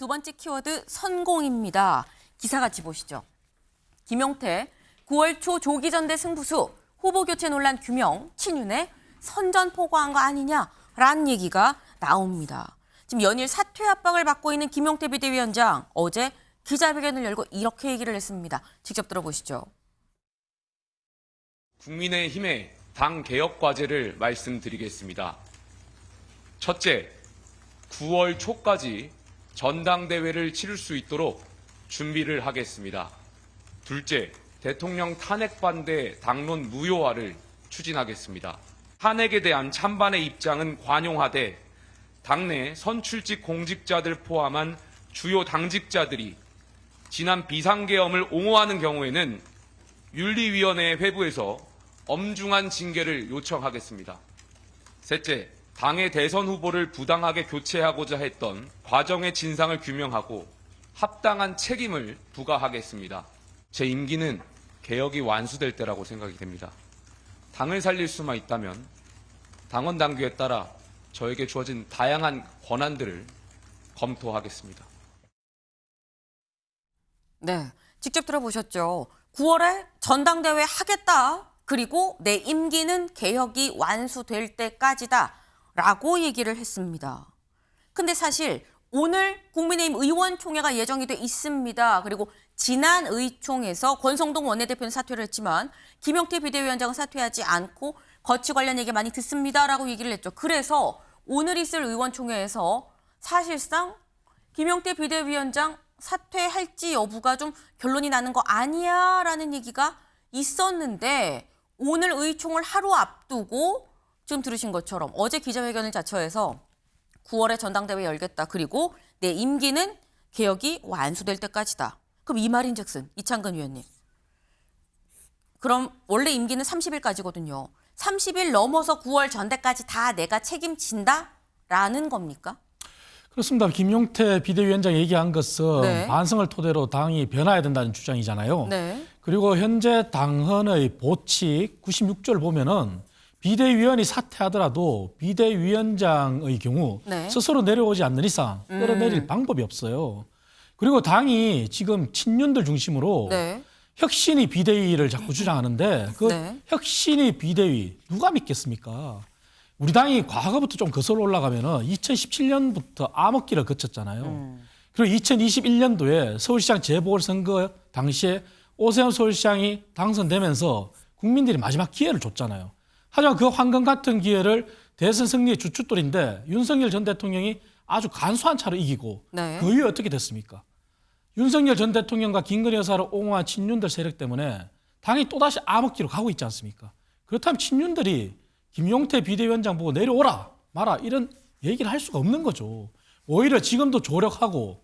두 번째 키워드 선공입니다. 기사 같이 보시죠. 김용태 9월 초 조기 전대 승부수 후보 교체 논란 규명 친윤에 선전포고한 거 아니냐라는 얘기가 나옵니다. 지금 연일 사퇴 압박을 받고 있는 김용태 비대위원장 어제 기자회견을 열고 이렇게 얘기를 했습니다. 직접 들어보시죠. 국민의힘의 당 개혁 과제를 말씀드리겠습니다. 첫째, 9월 초까지 전당대회를 치를 수 있도록 준비를 하겠습니다. 둘째, 대통령 탄핵 반대 당론 무효화를 추진하겠습니다. 탄핵에 대한 찬반의 입장은 관용하되 당내 선출직 공직자들 포함한 주요 당직자들이 지난 비상계엄을 옹호하는 경우에는 윤리위원회 회부에서 엄중한 징계를 요청하겠습니다. 셋째, 당의 대선 후보를 부당하게 교체하고자 했던 과정의 진상을 규명하고 합당한 책임을 부과하겠습니다. 제 임기는 개혁이 완수될 때라고 생각이 됩니다. 당을 살릴 수만 있다면 당원 당규에 따라 저에게 주어진 다양한 권한들을 검토하겠습니다. 네, 직접 들어보셨죠. 9월에 전당대회 하겠다. 그리고 내 임기는 개혁이 완수될 때까지다. 라고 얘기를 했습니다. 근데 사실 오늘 국민의힘 의원총회가 예정이 돼 있습니다. 그리고 지난 의총에서 권성동 원내대표는 사퇴를 했지만 김용태 비대위원장은 사퇴하지 않고 거취 관련 얘기 많이 듣습니다라고 얘기를 했죠. 그래서 오늘 있을 의원총회에서 사실상 김용태 비대위원장 사퇴할지 여부가 좀 결론이 나는 거 아니야 라는 얘기가 있었는데 오늘 의총을 하루 앞두고 지금 들으신 것처럼 어제 기자회견을 자처해서 9월에 전당대회 열겠다. 그리고 내 임기는 개혁이 완수될 때까지다. 그럼 이 말인즉슨 이창근 의원님. 그럼 원래 임기는 30일까지거든요. 30일 넘어서 9월 전대까지 다 내가 책임진다라는 겁니까? 그렇습니다. 김용태 비대위원장이 얘기한 것은 네. 반성을 토대로 당이 변화해야 된다는 주장이잖아요. 네. 그리고 현재 당헌의 보칙 96조를 보면은 비대위원이 사퇴하더라도 비대위원장의 경우 네. 스스로 내려오지 않는 이상 끌어내릴 방법이 없어요. 그리고 당이 지금 친윤들 중심으로 네. 혁신이 비대위를 자꾸 주장하는데 그 네. 혁신이 비대위 누가 믿겠습니까? 우리 당이 과거부터 좀 거슬러 올라가면은 2017년부터 암흑기를 거쳤잖아요. 그리고 2021년도에 서울시장 재보궐선거 당시에 오세훈 서울시장이 당선되면서 국민들이 마지막 기회를 줬잖아요. 하지만 그 황금 같은 기회를 대선 승리의 주춧돌인데 윤석열 전 대통령이 아주 간소한 차로 이기고 네. 그 이후에 어떻게 됐습니까? 윤석열 전 대통령과 김건희 여사를 옹호한 친윤들 세력 때문에 당이 또다시 암흑기로 가고 있지 않습니까? 그렇다면 친윤들이 김용태 비대위원장 보고 내려오라 마라 이런 얘기를 할 수가 없는 거죠. 오히려 지금도 조력하고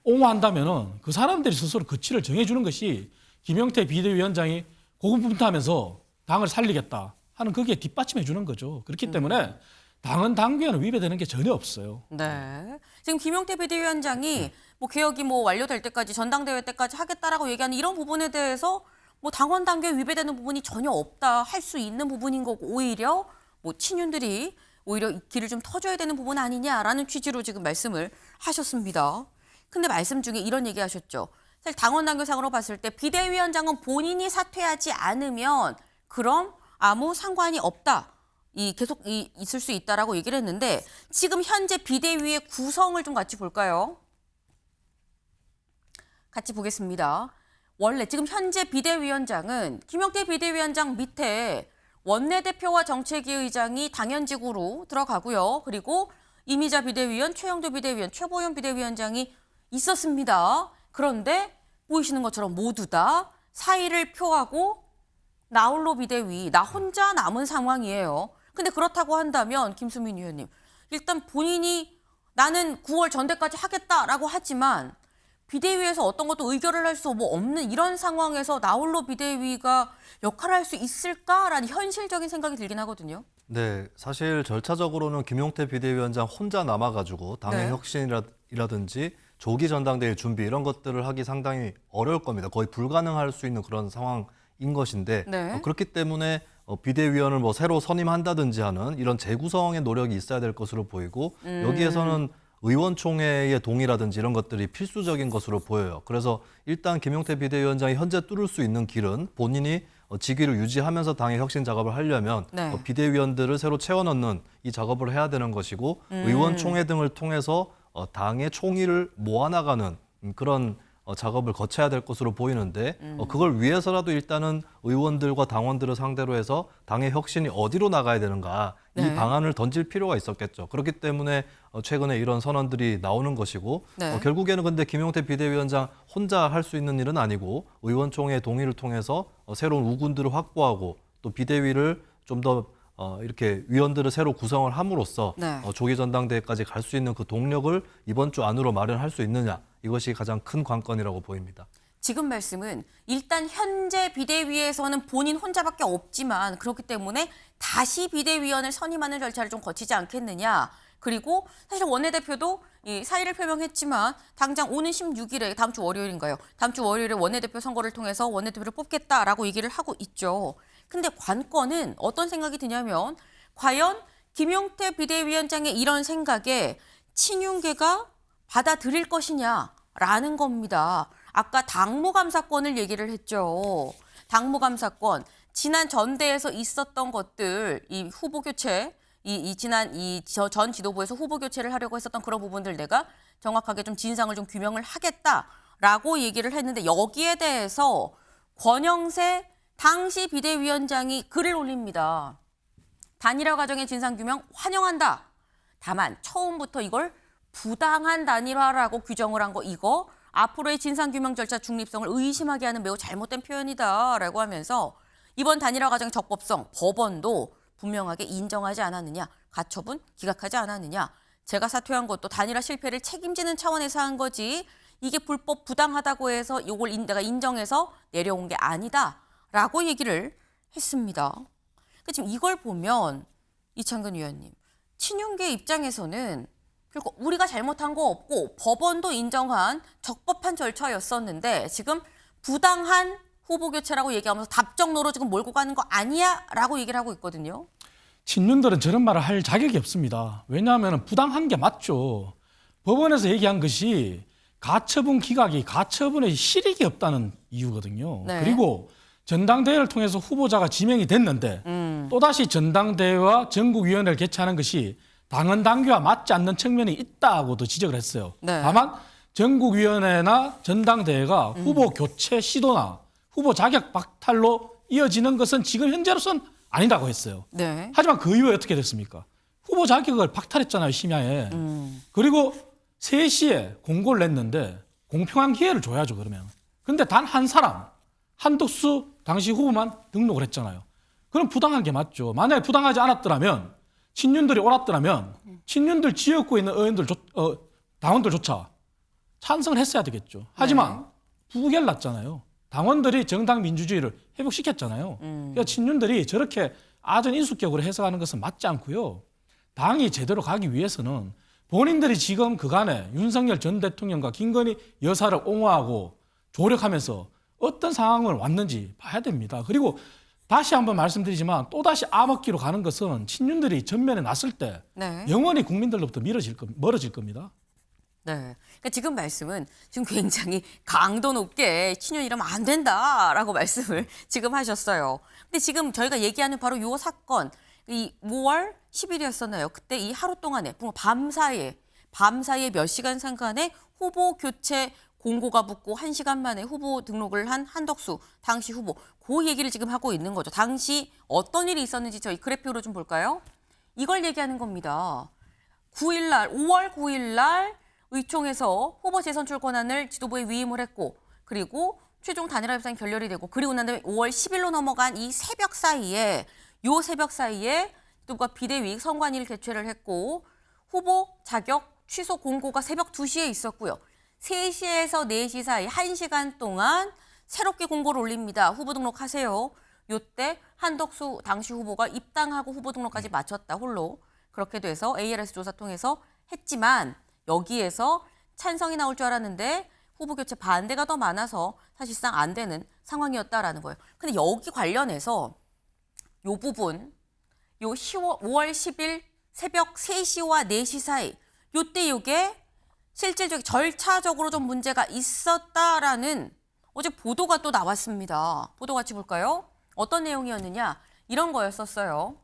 옹호한다면 그 사람들이 스스로 거취를 정해주는 것이 김용태 비대위원장이 고군분투하면서 당을 살리겠다 하는 거기에 뒷받침해 주는 거죠. 그렇기 때문에 당은 당규에는 위배되는 게 전혀 없어요. 네. 지금 김용태 비대위원장이 뭐 개혁이 뭐 완료될 때까지 전당대회 때까지 하겠다라고 얘기하는 이런 부분에 대해서 뭐 당원 당규에 위배되는 부분이 전혀 없다 할 수 있는 부분인 거고 오히려 뭐 친윤들이 오히려 이 길을 좀 터줘야 되는 부분 아니냐라는 취지로 지금 말씀을 하셨습니다. 근데 말씀 중에 이런 얘기 하셨죠. 사실 당원 당규상으로 봤을 때 비대위원장은 본인이 사퇴하지 않으면 그럼 아무 상관이 없다. 계속 있을 수 있다라고 얘기를 했는데 지금 현재 비대위의 구성을 좀 같이 볼까요? 같이 보겠습니다. 원래 지금 현재 비대위원장은 김용태 비대위원장 밑에 원내대표와 정책위 의장이 당연직으로 들어가고요. 그리고 이미자 비대위원, 최영도 비대위원, 최보현 비대위원장이 있었습니다. 그런데 보이시는 것처럼 모두 다 사의를 표하고 나홀로 비대위, 나 혼자 남은 상황이에요. 근데 그렇다고 한다면 김수민 의원님, 일단 본인이 나는 9월 전대까지 하겠다라고 하지만 비대위에서 어떤 것도 의결을 할 수 없는 이런 상황에서 나홀로 비대위가 역할을 할 수 있을까라는 현실적인 생각이 들긴 하거든요. 네, 사실 절차적으로는 김용태 비대위원장 혼자 남아가지고 당의 네. 혁신이라든지 조기 전당대회 준비 이런 것들을 하기 상당히 어려울 겁니다. 거의 불가능할 수 있는 그런 상황인 것인데 네. 그렇기 때문에 비대위원을 뭐 새로 선임한다든지 하는 이런 재구성의 노력이 있어야 될 것으로 보이고 여기에서는 의원총회의 동의라든지 이런 것들이 필수적인 것으로 보여요. 그래서 일단 김용태 비대위원장이 현재 뚫을 수 있는 길은 본인이 직위를 유지하면서 당의 혁신 작업을 하려면 네. 비대위원들을 새로 채워 넣는 이 작업을 해야 되는 것이고 의원총회 등을 통해서 당의 총의를 모아나가는 그런 작업을 거쳐야 될 것으로 보이는데 그걸 위해서라도 일단은 의원들과 당원들을 상대로 해서 당의 혁신이 어디로 나가야 되는가 네. 이 방안을 던질 필요가 있었겠죠. 그렇기 때문에 최근에 이런 선언들이 나오는 것이고 네. 결국에는 근데 김용태 비대위원장 혼자 할 수 있는 일은 아니고 의원총회 동의를 통해서 새로운 우군들을 확보하고 또 비대위를 좀 더 이렇게 위원들을 새로 구성을 함으로써 네. 조기 전당대회까지 갈 수 있는 그 동력을 이번 주 안으로 마련할 수 있느냐 이것이 가장 큰 관건이라고 보입니다. 지금 말씀은 일단 현재 비대위에서는 본인 혼자밖에 없지만 그렇기 때문에 다시 비대위원을 선임하는 절차를 좀 거치지 않겠느냐. 그리고 사실 원내대표도 이 사의를 표명했지만 당장 오는 16일에 다음 주 월요일인가요? 다음 주 월요일에 원내대표 선거를 통해서 원내대표를 뽑겠다라고 얘기를 하고 있죠. 근데 관건은 어떤 생각이 드냐면 과연 김용태 비대위원장의 이런 생각에 친윤계가 받아들일 것이냐라는 겁니다. 아까 당무감사권을 얘기를 했죠. 당무감사권, 지난 전대에서 있었던 것들, 이 후보 교체, 전 지도부에서 후보 교체를 하려고 했었던 그런 부분들 내가 정확하게 좀 진상을 좀 규명을 하겠다라고 얘기를 했는데 여기에 대해서 권영세 당시 비대위원장이 글을 올립니다. 단일화 과정의 진상규명 환영한다. 다만 처음부터 이걸 부당한 단일화라고 규정을 한 거 이거 앞으로의 진상규명 절차 중립성을 의심하게 하는 매우 잘못된 표현이다라고 하면서 이번 단일화 과정의 적법성 법원도 분명하게 인정하지 않았느냐. 가처분 기각하지 않았느냐. 제가 사퇴한 것도 단일화 실패를 책임지는 차원에서 한 거지 이게 불법 부당하다고 해서 이걸 내가 인정해서 내려온 게 아니다라고 얘기를 했습니다. 지금 이걸 보면 이창근 위원님, 친윤계 입장에서는 그리고 우리가 잘못한 거 없고 법원도 인정한 적법한 절차였었는데 지금 부당한 후보 교체라고 얘기하면서 답정너로 지금 몰고 가는 거 아니야? 라고 얘기를 하고 있거든요. 친윤들은 저런 말을 할 자격이 없습니다. 왜냐하면 부당한 게 맞죠. 법원에서 얘기한 것이 가처분 기각이 가처분의 실익이 없다는 이유거든요. 네. 그리고 전당대회를 통해서 후보자가 지명이 됐는데 또다시 전당대회와 전국위원회를 개최하는 것이 당헌 당규와 맞지 않는 측면이 있다고도 지적을 했어요. 네. 다만 전국위원회나 전당대회가 후보 교체 시도나 후보 자격 박탈로 이어지는 것은 지금 현재로서는 아니라고 했어요. 네. 하지만 그 이후에 어떻게 됐습니까? 후보 자격을 박탈했잖아요, 심야에. 그리고 3시에 공고를 냈는데 공평한 기회를 줘야죠, 그러면. 근데 단 한 사람, 한덕수 당시 후보만 등록을 했잖아요. 그럼 부당한 게 맞죠. 만약에 부당하지 않았더라면 친윤들이 옳았더라면 친윤들 지역구에 있는 당원들조차 찬성을 했어야 되겠죠. 하지만 부결 났잖아요. 당원들이 정당 민주주의를 회복시켰잖아요. 그러니까 친윤들이 저렇게 아전 인수격으로 해석하는 것은 맞지 않고요. 당이 제대로 가기 위해서는 본인들이 지금 그간에 윤석열 전 대통령과 김건희 여사를 옹호하고 조력하면서 어떤 상황을 왔는지 봐야 됩니다. 그리고 다시 한번 말씀드리지만 또다시 암흑기로 가는 것은 친윤들이 전면에 났을 때 네. 영원히 국민들로부터 멀어질 겁니다. 네. 그러니까 지금 말씀은 지금 굉장히 강도 높게 친윤 이러면 안 된다라고 말씀을 지금 하셨어요. 근데 지금 저희가 얘기하는 바로 요 사건, 이 5월 10일이었었나요? 그때 이 하루 동안에 밤사이에 몇 시간 상간에 후보 교체 공고가 붙고 1시간 만에 후보 등록을 한 한덕수 당시 후보, 그 얘기를 지금 하고 있는 거죠. 당시 어떤 일이 있었는지 저희 그래프로 좀 볼까요? 이걸 얘기하는 겁니다. 5월 9일 날 의총에서 후보 재선 출권안을 지도부에 위임을 했고 그리고 최종 단일화 협상이 결렬이 되고 그리고 난 다음에 5월 10일로 넘어간 이 새벽 사이에 지도부가 비대위 선관위를 개최를 했고 후보 자격 취소 공고가 새벽 2시에 있었고요. 3시에서 4시 사이 1시간 동안 새롭게 공고를 올립니다. 후보 등록하세요. 요때 한덕수 당시 후보가 입당하고 후보 등록까지 마쳤다. 홀로. 그렇게 돼서 ARS 조사 통해서 했지만 여기에서 찬성이 나올 줄 알았는데 후보 교체 반대가 더 많아서 사실상 안 되는 상황이었다라는 거예요. 근데 여기 관련해서 요 부분, 요 5월 10일 새벽 3시와 4시 사이 요때 요게 실질적 절차적으로 좀 문제가 있었다라는 어제 보도가 또 나왔습니다. 보도 같이 볼까요? 어떤 내용이었느냐? 이런 거였었어요.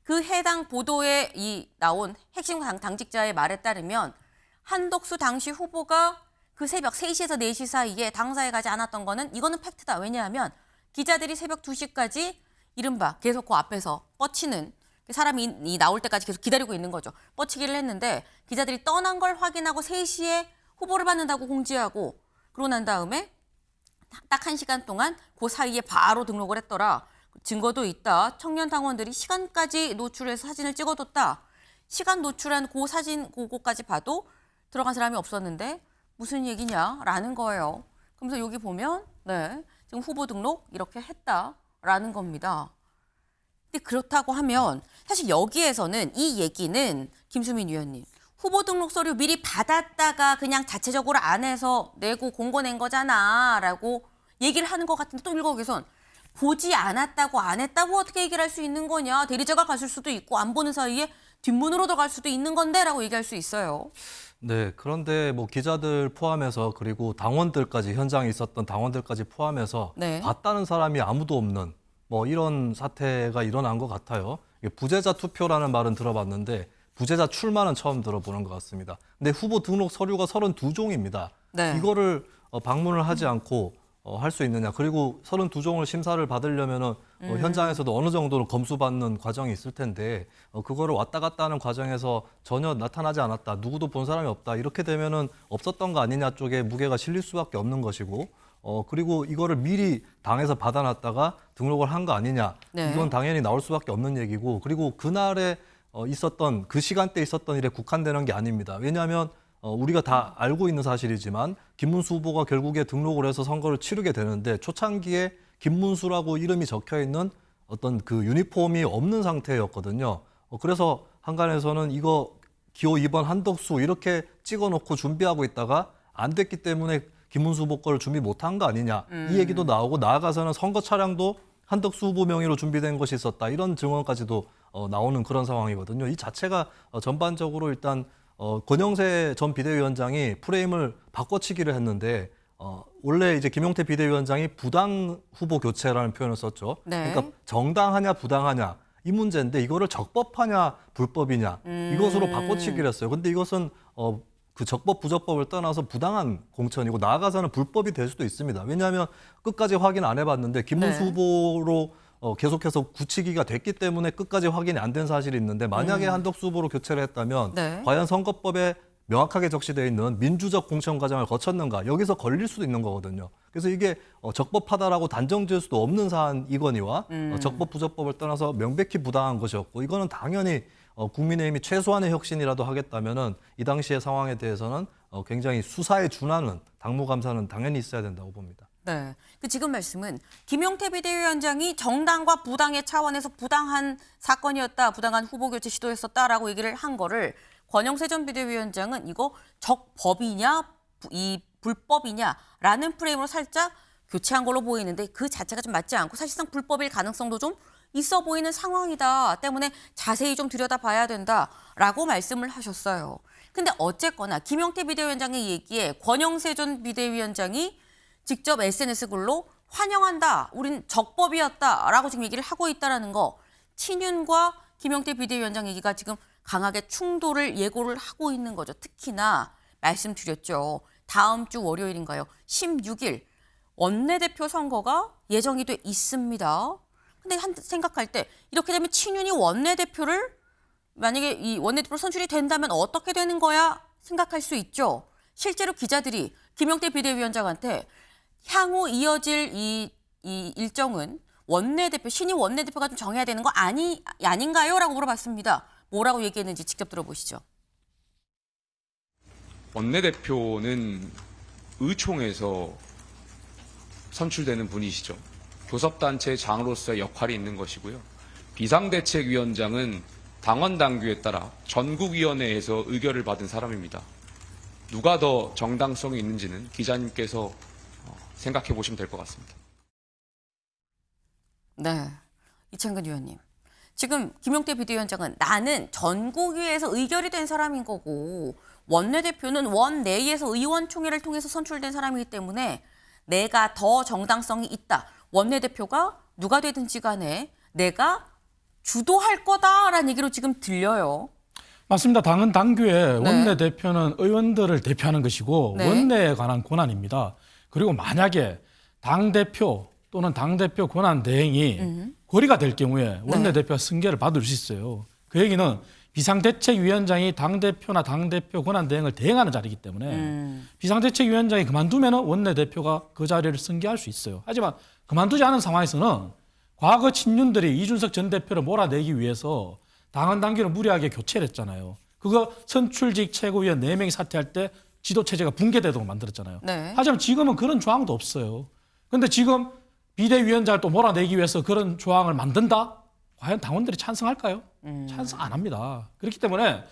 그 해당 보도에 나온 핵심 당직자의 말에 따르면 한덕수 당시 후보가 그 새벽 3시에서 4시 사이에 당사에 가지 않았던 거는 이거는 팩트다. 왜냐하면 기자들이 새벽 2시까지 이른바 계속 그 앞에서 뻗치는 사람이 나올 때까지 계속 기다리고 있는 거죠. 뻗치기를 했는데 기자들이 떠난 걸 확인하고 3시에 후보를 받는다고 공지하고 그러고 난 다음에 딱 1시간 동안 그 사이에 바로 등록을 했더라. 증거도 있다. 청년 당원들이 시간까지 노출해서 사진을 찍어뒀다. 시간 노출한 그 사진 그거까지 봐도 들어간 사람이 없었는데 무슨 얘기냐라는 거예요. 그러면서 여기 보면 네, 지금 후보 등록 이렇게 했다라는 겁니다. 근데 그렇다고 하면 사실 여기에서는 이 얘기는 김수민 위원님 후보 등록 서류 미리 받았다가 그냥 자체적으로 안 해서 내고 공고 낸 거잖아라고 얘기를 하는 것 같은데 또 일각에선 보지 않았다고 안 했다고 어떻게 얘기를 할 수 있는 거냐. 대리자가 갔을 수도 있고 안 보는 사이에 뒷문으로 들어갈 수도 있는 건데 라고 얘기할 수 있어요. 네, 그런데 뭐 기자들 포함해서 그리고 당원들까지 현장에 있었던 당원들까지 포함해서 네. 봤다는 사람이 아무도 없는 뭐 이런 사태가 일어난 것 같아요. 이게 부재자 투표라는 말은 들어봤는데 부재자 출마는 처음 들어보는 것 같습니다. 근데 후보 등록 서류가 32종입니다. 네. 이거를 방문을 하지 않고 할 수 있느냐. 그리고 32종을 심사를 받으려면은 현장에서도 어느 정도로 검수받는 과정이 있을 텐데 그거를 왔다 갔다 하는 과정에서 전혀 나타나지 않았다. 누구도 본 사람이 없다. 이렇게 되면은 없었던 거 아니냐 쪽에 무게가 실릴 수밖에 없는 것이고 그리고 이거를 미리 당에서 받아놨다가 등록을 한 거 아니냐. 네. 이건 당연히 나올 수밖에 없는 얘기고 그리고 그날에 있었던 그 시간대에 있었던 일에 국한되는 게 아닙니다. 왜냐하면 우리가 다 알고 있는 사실이지만 김문수 후보가 결국에 등록을 해서 선거를 치르게 되는데 초창기에 김문수라고 이름이 적혀 있는 어떤 그 유니폼이 없는 상태였거든요. 그래서 한간에서는 이거 기호 2번 한덕수 이렇게 찍어놓고 준비하고 있다가 안 됐기 때문에 김문수 후보 거를 준비 못한 거 아니냐. 이 얘기도 나오고 나아가서는 선거 차량도 한덕수 후보 명의로 준비된 것이 있었다. 이런 증언까지도 나오는 그런 상황이거든요. 이 자체가 전반적으로 일단 권영세 전 비대위원장이 프레임을 바꿔치기를 했는데 원래 이제 김용태 비대위원장이 부당 후보 교체라는 표현을 썼죠. 네. 그러니까 정당하냐 부당하냐 이 문제인데 이거를 적법하냐 불법이냐 이것으로 바꿔치기를 했어요. 근데 이것은 그 적법 부적법을 떠나서 부당한 공천이고 나아가서는 불법이 될 수도 있습니다. 왜냐하면 끝까지 확인 안 해봤는데 김문수 네. 후보로 계속해서 굳히기가 됐기 때문에 끝까지 확인이 안 된 사실이 있는데 만약에 한덕수 후보로 교체를 했다면 네. 과연 선거법에 명확하게 적시되어 있는 민주적 공천 과정을 거쳤는가 여기서 걸릴 수도 있는 거거든요. 그래서 이게 적법하다라고 단정지을 수도 없는 사안이거니와 적법 부적법을 떠나서 명백히 부당한 것이었고 이거는 당연히 국민의힘이 최소한의 혁신이라도 하겠다면은 이 당시의 상황에 대해서는 굉장히 수사에 준하는 당무감사는 당연히 있어야 된다고 봅니다. 네. 그 지금 말씀은 김용태 비대위원장이 정당과 부당의 차원에서 부당한 사건이었다, 부당한 후보 교체 시도였었다라고 얘기를 한 거를 권영세 전 비대위원장은 이거 적법이냐, 이 불법이냐라는 프레임으로 살짝 교체한 걸로 보이는데 그 자체가 좀 맞지 않고 사실상 불법일 가능성도 좀 있어 보이는 상황이다 때문에 자세히 좀 들여다봐야 된다라고 말씀을 하셨어요. 근데 어쨌거나 김용태 비대위원장의 얘기에 권영세 전 비대위원장이 직접 SNS 글로 환영한다. 우린 적법이었다라고 지금 얘기를 하고 있다라는 거. 친윤과 김용태 비대위원장 얘기가 지금 강하게 충돌을 예고를 하고 있는 거죠. 특히나 말씀드렸죠. 다음 주 월요일인가요? 16일 원내대표 선거가 예정이 돼 있습니다. 근데 생각할 때 이렇게 되면 친윤이 원내대표를 만약에 이 원내대표로 선출이 된다면 어떻게 되는 거야? 생각할 수 있죠. 실제로 기자들이 김용태 비대위원장한테 향후 이어질 이 일정은 원내대표, 신임 원내대표가 좀 정해야 되는 거 아닌가요? 라고 물어봤습니다. 뭐라고 얘기했는지 직접 들어보시죠. 원내대표는 의총에서 선출되는 분이시죠. 교섭단체 장으로서의 역할이 있는 것이고요. 비상대책위원장은 당원 당규에 따라 전국위원회에서 의결을 받은 사람입니다. 누가 더 정당성이 있는지는 기자님께서 생각해 보시면 될 것 같습니다. 네, 이창근 의원님. 지금 김용태 비대위원장은 나는 전국위에서 의결이 된 사람인 거고 원내대표는 원내에서 의원총회를 통해서 선출된 사람이기 때문에 내가 더 정당성이 있다. 원내대표가 누가 되든지 간에 내가 주도할 거다라는 얘기로 지금 들려요. 맞습니다. 당은 당규에 네. 원내대표는 의원들을 대표하는 것이고 네. 원내에 관한 권한입니다. 그리고 만약에 당대표 또는 당대표 권한 대행이 거리가 될 경우에 원내대표가 승계를 받을 수 있어요. 그 얘기는 비상대책위원장이 당대표나 당대표 권한 대행을 대행하는 자리이기 때문에 비상대책위원장이 그만두면 원내대표가 그 자리를 승계할 수 있어요. 하지만 그만두지 않은 상황에서는 과거 친윤들이 이준석 전 대표를 몰아내기 위해서 당헌 당규를 무리하게 교체를 했잖아요. 그거 선출직 최고위원 4명이 사퇴할 때 지도체제가 붕괴되도록 만들었잖아요. 네. 하지만 지금은 그런 조항도 없어요. 그런데 지금 비대위원장을 또 몰아내기 위해서 그런 조항을 만든다? 과연 당원들이 찬성할까요? 찬성 안 합니다. 그렇기 때문에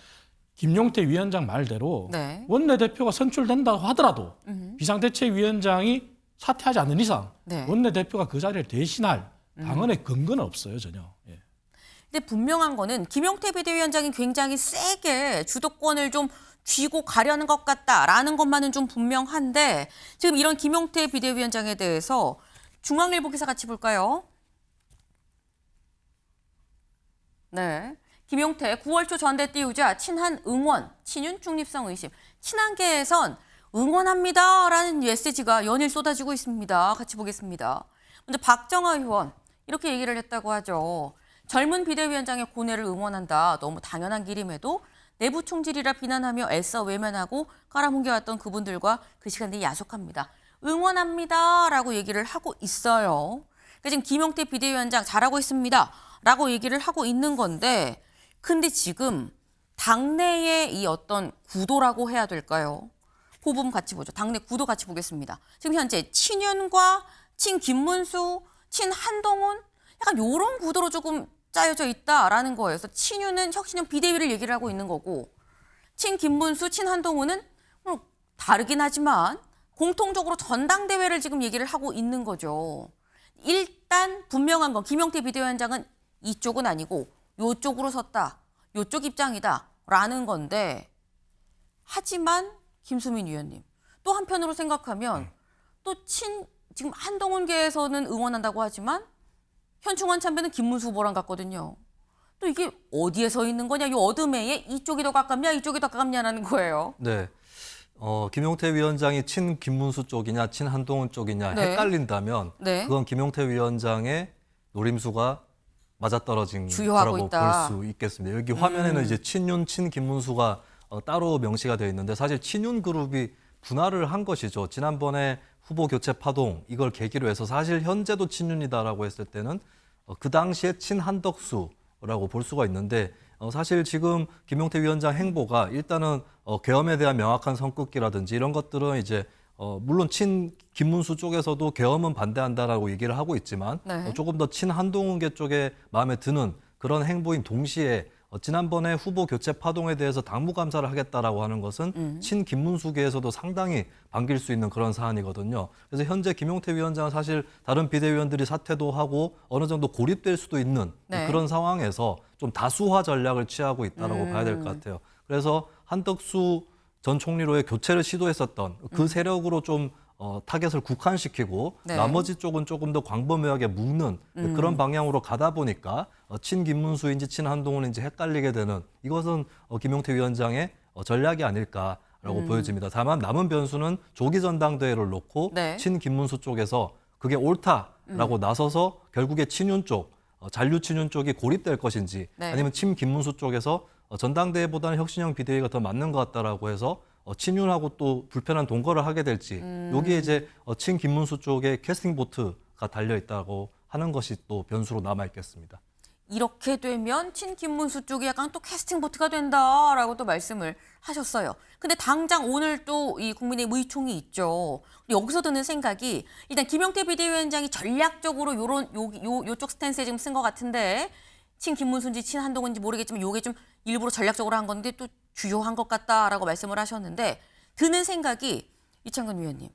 김용태 위원장 말대로 네. 원내대표가 선출된다고 하더라도 비상대책위원장이 사퇴하지 않는 이상 네. 원내대표가 그 자리를 대신할 당헌의 근거는 없어요, 전혀. 예. 근데 분명한 거는 김용태 비대위원장이 굉장히 세게 주도권을 좀 쥐고 가려는 것 같다라는 것만은 좀 분명한데 지금 이런 김용태 비대위원장에 대해서 중앙일보 기사 같이 볼까요? 네. 김용태 9월 초 전대 띄우자 친한 응원, 친윤 중립성 의심. 친한계에선 응원합니다라는 메시지가 연일 쏟아지고 있습니다. 같이 보겠습니다. 먼저 박정아 의원 이렇게 얘기를 했다고 하죠. 젊은 비대위원장의 고뇌를 응원한다. 너무 당연한 길임에도 내부 총질이라 비난하며 애써 외면하고 깔아뭉개왔던 그분들과 그 시간들이 야속합니다. 응원합니다라고 얘기를 하고 있어요. 그러니까 지금 김용태 비대위원장 잘하고 있습니다라고 얘기를 하고 있는 건데 근데 지금 당내의 이 어떤 구도라고 해야 될까요? 그 부분 같이 보죠. 당내 구도 같이 보겠습니다. 지금 현재 친윤과 친김문수, 친한동훈 약간 이런 구도로 조금 짜여져 있다라는 거예요. 그래서 친윤은 혁신형 비대위를 얘기를 하고 있는 거고 친김문수, 친한동훈은 다르긴 하지만 공통적으로 전당대회를 지금 얘기를 하고 있는 거죠. 일단 분명한 건 김용태 비대위원장은 이쪽은 아니고 이쪽으로 섰다. 이쪽 입장이다라는 건데 하지만 김수민 위원님 또 한편으로 생각하면 또 지금 한동훈계에서는 응원한다고 하지만 현충원 참배는 김문수 후보랑 같거든요. 또 이게 어디에 서 있는 거냐? 이 어둠에 이쪽이 더 가깝냐 이쪽이 더 가깝냐라는 거예요. 네. 김용태 위원장이 친 김문수 쪽이냐 친 한동훈 쪽이냐 네. 헷갈린다면 네. 그건 김용태 위원장의 노림수가 맞아떨어진 주요하고 거라고 있다. 볼 수 있겠습니다. 여기 화면에는 이제 친윤, 친 김문수가 따로 명시가 되어 있는데 사실 친윤 그룹이 분할을 한 것이죠. 지난번에 후보 교체 파동 이걸 계기로 해서 사실 현재도 친윤이다라고 했을 때는 그 당시에 친한덕수라고 볼 수가 있는데 사실 지금 김용태 위원장 행보가 일단은 계엄에 대한 명확한 선긋기라든지 이런 것들은 이제 물론 친 김문수 쪽에서도 계엄은 반대한다라고 얘기를 하고 있지만 네. 조금 더 친 한동훈계 쪽에 마음에 드는 그런 행보인 동시에 지난번에 후보 교체 파동에 대해서 당무감사를 하겠다라고 하는 것은 친 김문수계에서도 상당히 반길 수 있는 그런 사안이거든요. 그래서 현재 김용태 위원장은 사실 다른 비대위원들이 사퇴도 하고 어느 정도 고립될 수도 있는 네. 그런 상황에서 좀 다수화 전략을 취하고 있다라고 봐야 될 것 같아요. 그래서 한덕수 전 총리로의 교체를 시도했었던 그 세력으로 좀 타겟을 국한시키고 네. 나머지 쪽은 조금 더 광범위하게 묶는 그런 방향으로 가다 보니까 친 김문수인지 친 한동훈인지 헷갈리게 되는 이것은 김용태 위원장의 전략이 아닐까라고 보여집니다. 다만 남은 변수는 조기 전당대회를 놓고 네. 친 김문수 쪽에서 그게 옳다라고 나서서 결국에 친윤 쪽 잔류 친윤 쪽이 고립될 것인지 네. 아니면 친 김문수 쪽에서 전당대회보다는 혁신형 비대위가 더 맞는 것 같다라고 해서 친윤하고 또 불편한 동거를 하게 될지 여기에 이제 친 김문수 쪽에 캐스팅 보트가 달려 있다고 하는 것이 또 변수로 남아 있겠습니다. 이렇게 되면 친 김문수 쪽이 약간 또 캐스팅 보트가 된다라고 또 말씀을 하셨어요. 근데 당장 오늘 또 이 국민의힘 의총이 있죠. 여기서 드는 생각이 일단 김용태 비대위원장이 전략적으로 요쪽 스탠스에 지금 쓴 것 같은데 친 김문수인지 친 한동훈인지 모르겠지만 요게 좀 일부러 전략적으로 한 건데 또 주요한 것 같다라고 말씀을 하셨는데 드는 생각이 이창근 위원님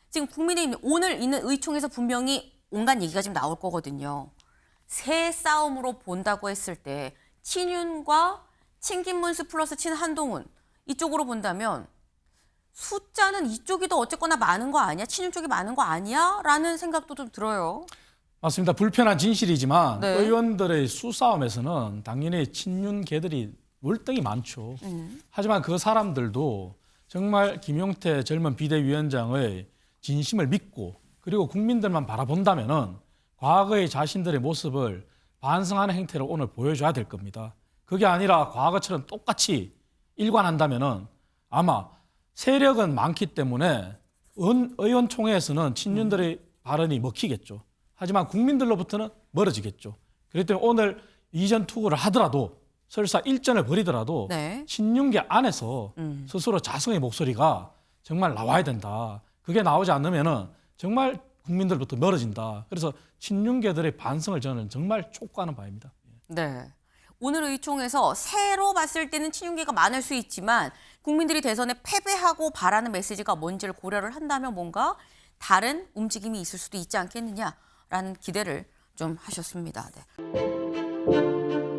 지금 국민의힘 오늘 있는 의총에서 분명히 온갖 얘기가 지금 나올 거거든요. 새 싸움으로 본다고 했을 때 친윤과 친김문수 플러스 친한동훈 이쪽으로 본다면 숫자는 이쪽이 더 어쨌거나 많은 거 아니야? 친윤 쪽이 많은 거 아니야? 라는 생각도 좀 들어요. 맞습니다. 불편한 진실이지만 네. 의원들의 수싸움에서는 당연히 친윤계들이 월등히 많죠. 하지만 그 사람들도 정말 김용태 젊은 비대위원장의 진심을 믿고 그리고 국민들만 바라본다면은 과거의 자신들의 모습을 반성하는 행태를 오늘 보여줘야 될 겁니다. 그게 아니라 과거처럼 똑같이 일관한다면은 아마 세력은 많기 때문에 의원총회에서는 친윤들의 발언이 먹히겠죠. 하지만 국민들로부터는 멀어지겠죠. 그렇기 때문에 오늘 이전 투구를 하더라도 설사 일전을 벌이더라도 네. 친윤계 안에서 스스로 자성의 목소리가 정말 나와야 된다. 그게 나오지 않으면은 정말 국민들부터 멀어진다. 그래서 친윤계들의 반성을 저는 정말 촉구하는 바입니다. 네. 오늘 의총에서 새로 봤을 때는 친윤계가 많을 수 있지만 국민들이 대선에 패배하고 바라는 메시지가 뭔지를 고려를 한다면 뭔가 다른 움직임이 있을 수도 있지 않겠느냐라는 기대를 좀 하셨습니다. 네.